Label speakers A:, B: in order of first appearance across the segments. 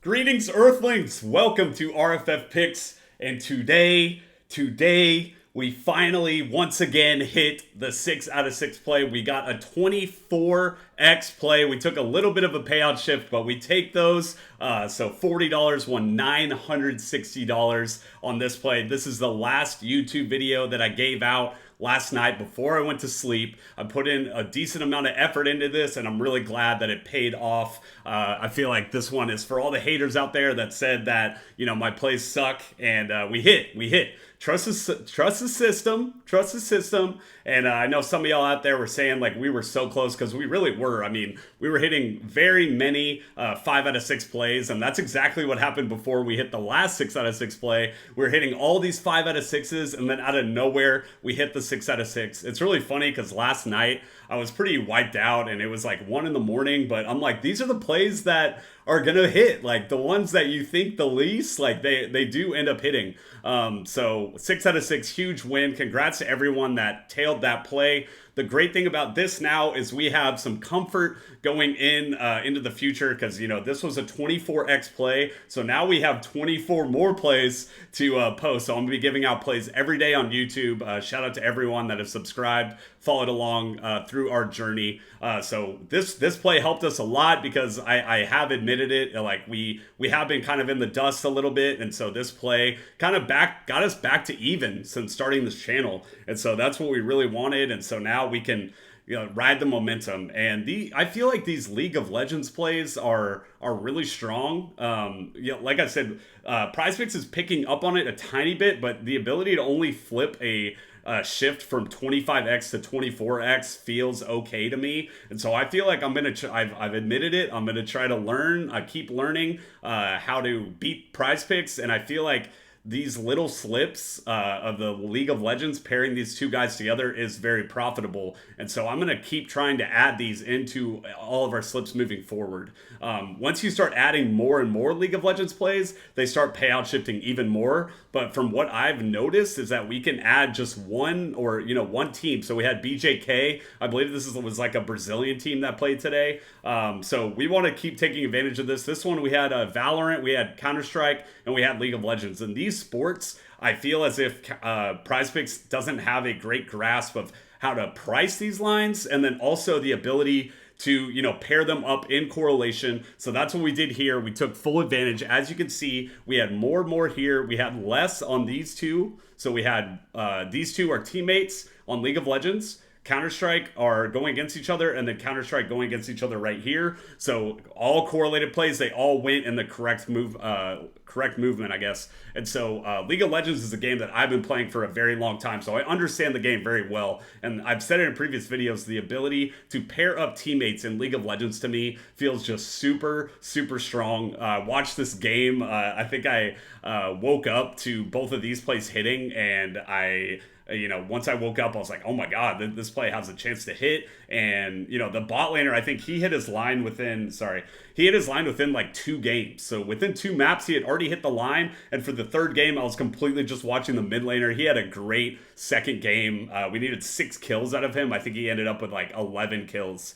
A: Greetings, Earthlings! Welcome to RFF Picks, and today we finally once again hit the 6 out of 6 play. We got a 24x play. We took a little bit of a payout shift, but we take those. So $40 won $960 on this play. This is the last YouTube video that I gave out last night before I went to sleep. I put in a decent amount of effort into this, and I'm really glad that it paid off. I feel like this one is for all the haters out there that said that, my plays suck, and we hit. Trust the system. And I know some of y'all out there were saying like we were so close, because we really were. I mean, we were hitting very many 5 out of 6 plays, and that's exactly what happened before we hit the last 6 out of 6 play. We were hitting all these 5 out of 6s, and then out of nowhere, we hit the 6 out of 6. It's really funny because last night I was pretty wiped out, and it was like 1 in the morning, but I'm like, these are the plays that are gonna hit, like the ones that you think the least, like they do end up hitting. So 6 out of 6, huge win. Congrats to everyone that tailed that play. The great thing about this now is we have some comfort going into the future, because this was a 24x play, so now we have 24 more plays to post. So I'm gonna be giving out plays every day on YouTube. Shout out to everyone that has subscribed, followed along through our journey. So this play helped us a lot, because I have admitted it, like we have been kind of in the dust a little bit, and so this play kind of got us back to even since starting this channel, and so that's what we really wanted. And so now we can ride the momentum. And I feel like these League of Legends plays are really strong. Like I said, PrizePicks is picking up on it a tiny bit, but the ability to only flip a shift from 25x to 24x feels okay to me. And so I feel like I've admitted it, I'm gonna try to learn. I keep learning how to beat PrizePicks, and I feel like these little slips of the League of Legends, pairing these two guys together, is very profitable. And so I'm going to keep trying to add these into all of our slips moving forward. Once you start adding more and more League of Legends plays, they start payout shifting even more. But from what I've noticed is that we can add just one one team. So we had BJK. I believe was like a Brazilian team that played today. So we want to keep taking advantage of this. This one we had Valorant, we had Counter-Strike, and we had League of Legends. And these sports, I feel as if PrizePicks doesn't have a great grasp of how to price these lines, and then also the ability to pair them up in correlation. So that's what we did here. We took full advantage. As you can see, we had more here. We had less on these two. So we had these two are teammates on League of Legends. Counter-Strike are going against each other, and then Counter-Strike going against each other right here. So all correlated plays, they all went in the correct movement, I guess. And so League of Legends is a game that I've been playing for a very long time, so I understand the game very well. And I've said it in previous videos, the ability to pair up teammates in League of Legends to me feels just super strong. Watch this game. I think I woke up to both of these plays hitting, and once I woke up, I was like, oh my God, this play has a chance to hit. And, the bot laner, I think he hit his line within like 2 games. So within 2 maps, he had already hit the line. And for the 3rd game, I was completely just watching the mid laner. He had a great 2nd game. We needed 6 kills out of him. I think he ended up with like 11 kills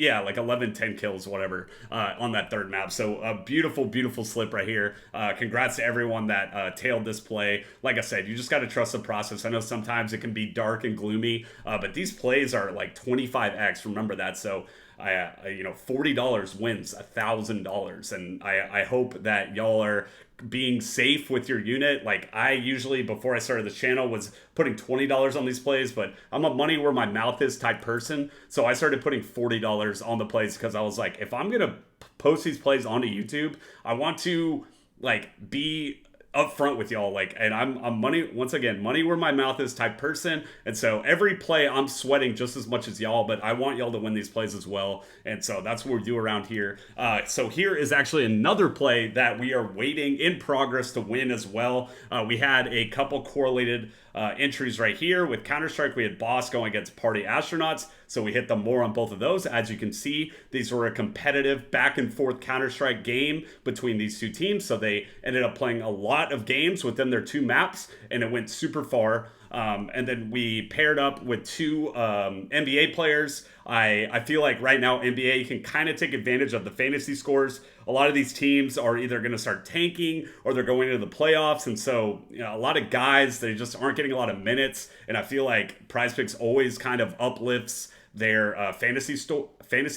A: like 11, 10 kills, whatever, on that 3rd map. So a beautiful slip right here. Congrats to everyone that tailed this play. Like I said, you just got to trust the process. I know sometimes it can be dark and gloomy, but these plays are like 25x. Remember that. So $40 wins $1,000, and I hope that y'all are being safe with your unit. Like I usually, before I started the channel, was putting $20 on these plays, but I'm a money where my mouth is type person, so I started putting $40 on the plays, because I was like, if I'm gonna post these plays onto YouTube, I want to like be upfront with y'all, like, and I'm money, once again, money where my mouth is type person. And so every play I'm sweating just as much as y'all, but I want y'all to win these plays as well. And so that's what we do around here. So here is actually another play that we are waiting in progress to win as well. We had a couple correlated entries right here. With Counter-Strike, we had Boss going against Party Astronauts, so we hit them more on both of those. As you can see, these were a competitive back and forth Counter-Strike game between these two teams, so they ended up playing a lot of games within their 2 maps, and it went super far. And then we paired up with two NBA players. I feel like right now NBA can kind of take advantage of the fantasy scores. A lot of these teams are either going to start tanking or they're going into the playoffs, and so a lot of guys, they just aren't getting a lot of minutes. And I feel like Prize Picks always kind of uplifts their fantasy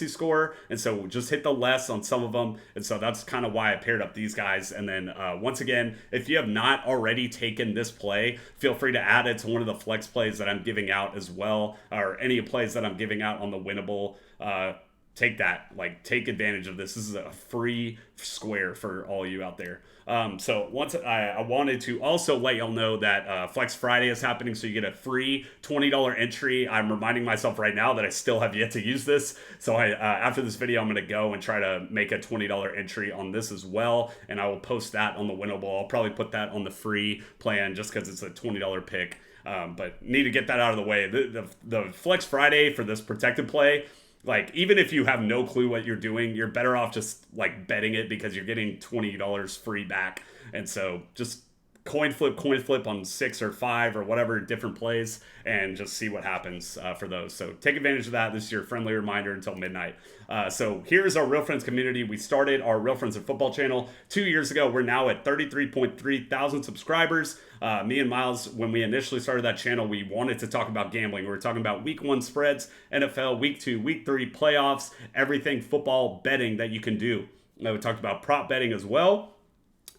A: score, and so just hit the less on some of them, and so that's kind of why I paired up these guys. And then once again, if you have not already taken this play, feel free to add it to one of the flex plays that I'm giving out as well, or any plays that I'm giving out on the Winnable. Take take advantage of this. This is a free square for all you out there. So once I wanted to also let y'all know that Flex Friday is happening, so you get a free $20 entry. I'm reminding myself right now that I still have yet to use this, so after this video I'm going to go and try to make a $20 entry on this as well, and I will post that on the Winnable. I'll probably put that on the free plan just because it's a $20 pick, but need to get that out of the way. The Flex Friday for this protected play, like, even if you have no clue what you're doing, you're better off just like betting it because you're getting $20 free back. And so just coin flip on 6 or 5 or whatever different plays and just see what happens for those. So take advantage of that. This is your friendly reminder until midnight. So here's our Real Friends community. We started our Real Friends of Football channel 2 years ago. We're now at 33.3 thousand subscribers. Me and Miles, when we initially started that channel, we wanted to talk about gambling. We were talking about week 1 spreads, NFL, week 2, week 3 playoffs, everything football betting that you can do. We talked about prop betting as well.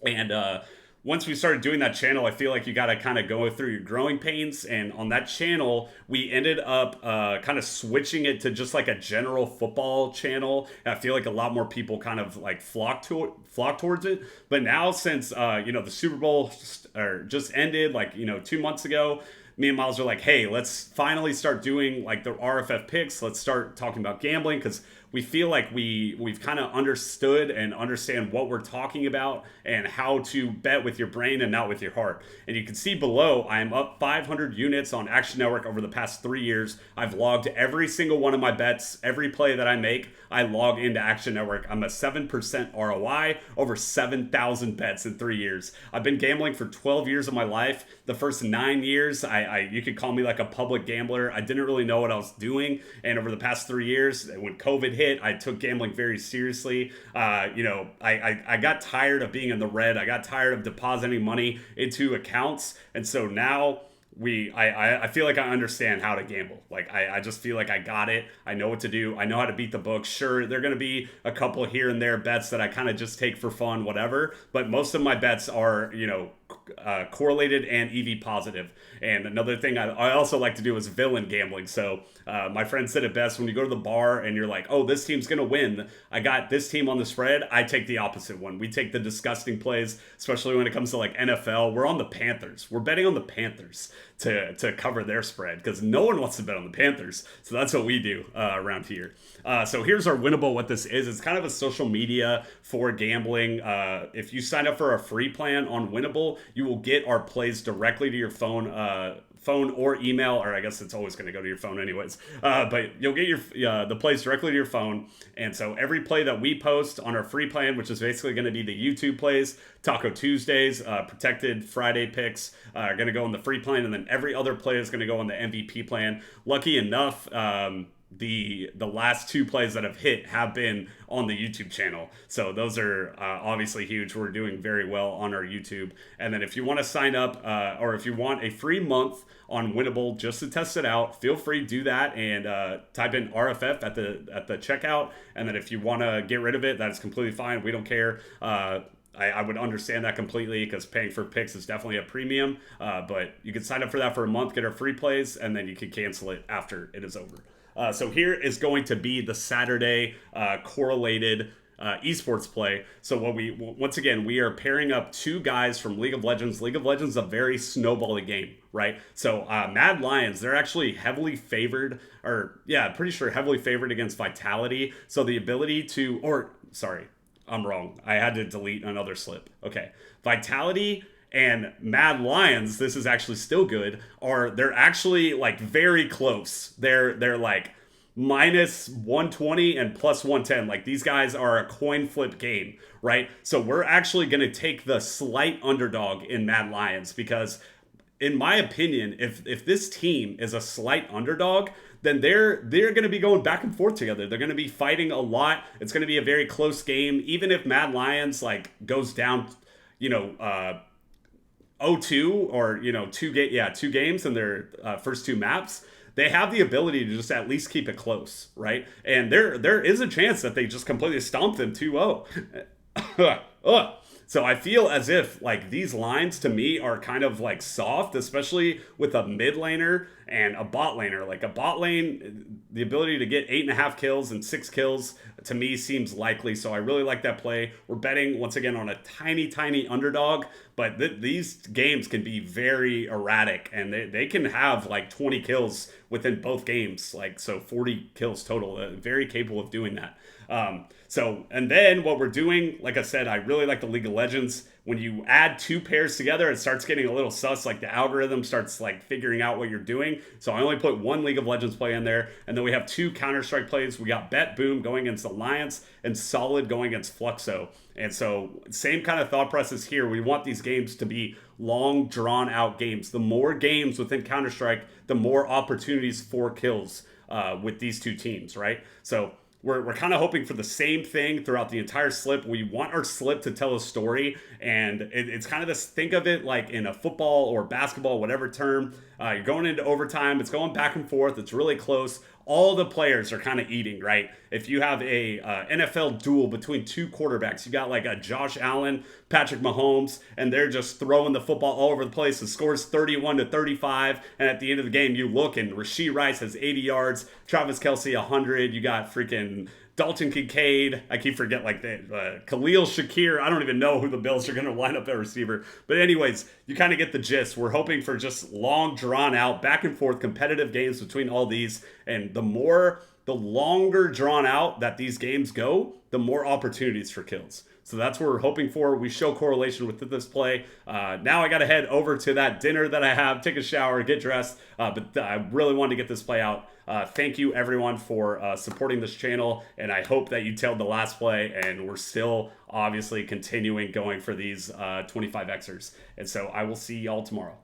A: And once we started doing that channel, I feel like you got to kind of go through your growing pains. And on that channel, we ended up kind of switching it to just like a general football channel. And I feel like a lot more people kind of like flock towards it. But now since, the Super Bowl just ended, 2 months ago, me and Miles are like, hey, let's finally start doing like the RFF picks. Let's start talking about gambling because we feel like we've kind of understood and understand what we're talking about and how to bet with your brain and not with your heart. And you can see below, I am up 500 units on Action Network over the past 3 years. I've logged every single one of my bets, every play that I make, I log into Action Network. I'm a 7% ROI, over 7,000 bets in 3 years. I've been gambling for 12 years of my life. The first 9 years, you could call me like a public gambler. I didn't really know what I was doing. And over the past 3 years, when COVID hit, I took gambling very seriously. I got tired of being in the red. I got tired of depositing money into accounts. And so now I feel like I understand how to gamble. Like, I just feel like I got it. I know what to do. I know how to beat the book. Sure, there are going to be a couple here and there bets that I kind of just take for fun, whatever. But most of my bets are, correlated and EV positive. And another thing I also like to do is villain gambling. So my friend said it best: when you go to the bar and you're like, oh, this team's gonna win, I got this team on the spread, I take the opposite one. We take the disgusting plays, especially when it comes to like NFL. We're on the Panthers. We're betting on the Panthers to cover their spread because no one wants to bet on the Panthers. So that's what we do around here. So here's our Winnable. What this is, it's kind of a social media for gambling. If you sign up for a free plan on Winnable, you will get our plays directly to your phone or email, or I guess it's always going to go to your phone anyways. But you'll get the plays directly to your phone. And so every play that we post on our free plan, which is basically going to be the YouTube plays, Taco Tuesdays, Protected Friday picks, are going to go on the free plan, and then every other play is going to go on the MVP plan. Lucky enough, the last 2 plays that have hit have been on the YouTube channel. So those are obviously huge. We're doing very well on our YouTube. And then if you want to sign up or if you want a free month on Winnable just to test it out, feel free to do that and type in RFF at the checkout. And then if you want to get rid of it, that is completely fine. We don't care. I would understand that completely because paying for picks is definitely a premium. But you can sign up for that for a month, get our free plays, and then you can cancel it after it is over. So here is going to be the Saturday correlated esports play. So once again, we are pairing up 2 guys from League of Legends. League of Legends is a very snowbally game, right? So Mad Lions, they're actually heavily favored, pretty sure heavily favored against Vitality. So the ability I'm wrong. I had to delete another slip. Okay. Vitality and Mad Lions, this is actually still good, they're actually like very close. They're like minus 120 and plus 110. Like, these guys are a coin flip game, right? So we're actually going to take the slight underdog in Mad Lions because in my opinion, if this team is a slight underdog, then they're going to be going back and forth together. They're going to be fighting a lot. It's going to be a very close game. Even if Mad Lions like goes down, 0-2 or two games in their first two maps, they have the ability to just at least keep it close, right? And there is a chance that they just completely stomp them 2-0. So I feel as if like these lines to me are kind of like soft, especially with a mid laner and a bot laner. Like a bot lane, the ability to get 8.5 kills and 6 kills to me seems likely. So I really like that play. We're betting once again on a tiny underdog, but these games can be very erratic and they can have like 20 kills within both games. Like, so 40 kills total, very capable of doing that. And then what we're doing, like I said, I really like the League of Legends. When you add two pairs together, it starts getting a little sus, like the algorithm starts like figuring out what you're doing. So I only put one League of Legends play in there. And then we have two Counter-Strike plays. We got Bet Boom going against Alliance and Solid going against Fluxo. And so same kind of thought process here. We want these games to be long, drawn out games. The more games within Counter-Strike, the more opportunities for kills with these two teams, right? So we're kind of hoping for the same thing throughout the entire slip. We want our slip to tell a story, and it's kind of this, think of it like in a football or basketball, whatever term. You're going into overtime. It's going back and forth. It's really close. All the players are kind of eating, right? If you have a NFL duel between two quarterbacks, you got like a Josh Allen, Patrick Mahomes, and they're just throwing the football all over the place. The score's 31-35, and at the end of the game, you look and Rashee Rice has 80 yards, Travis Kelce 100. You got freaking Dalton Kincaid. I keep forgetting like the Khalil Shakir. I don't even know who the Bills are going to line up at receiver. But anyways, you kind of get the gist. We're hoping for just long, drawn out, back and forth, competitive games between all these. And the longer drawn out that these games go, the more opportunities for kills. So that's what we're hoping for. We show correlation with this play. Now I got to head over to that dinner that I have, take a shower, get dressed. But I really wanted to get this play out. Thank you everyone for supporting this channel, and I hope that you tailed the last play, and we're still obviously continuing going for these 25Xers. And so I will see y'all tomorrow.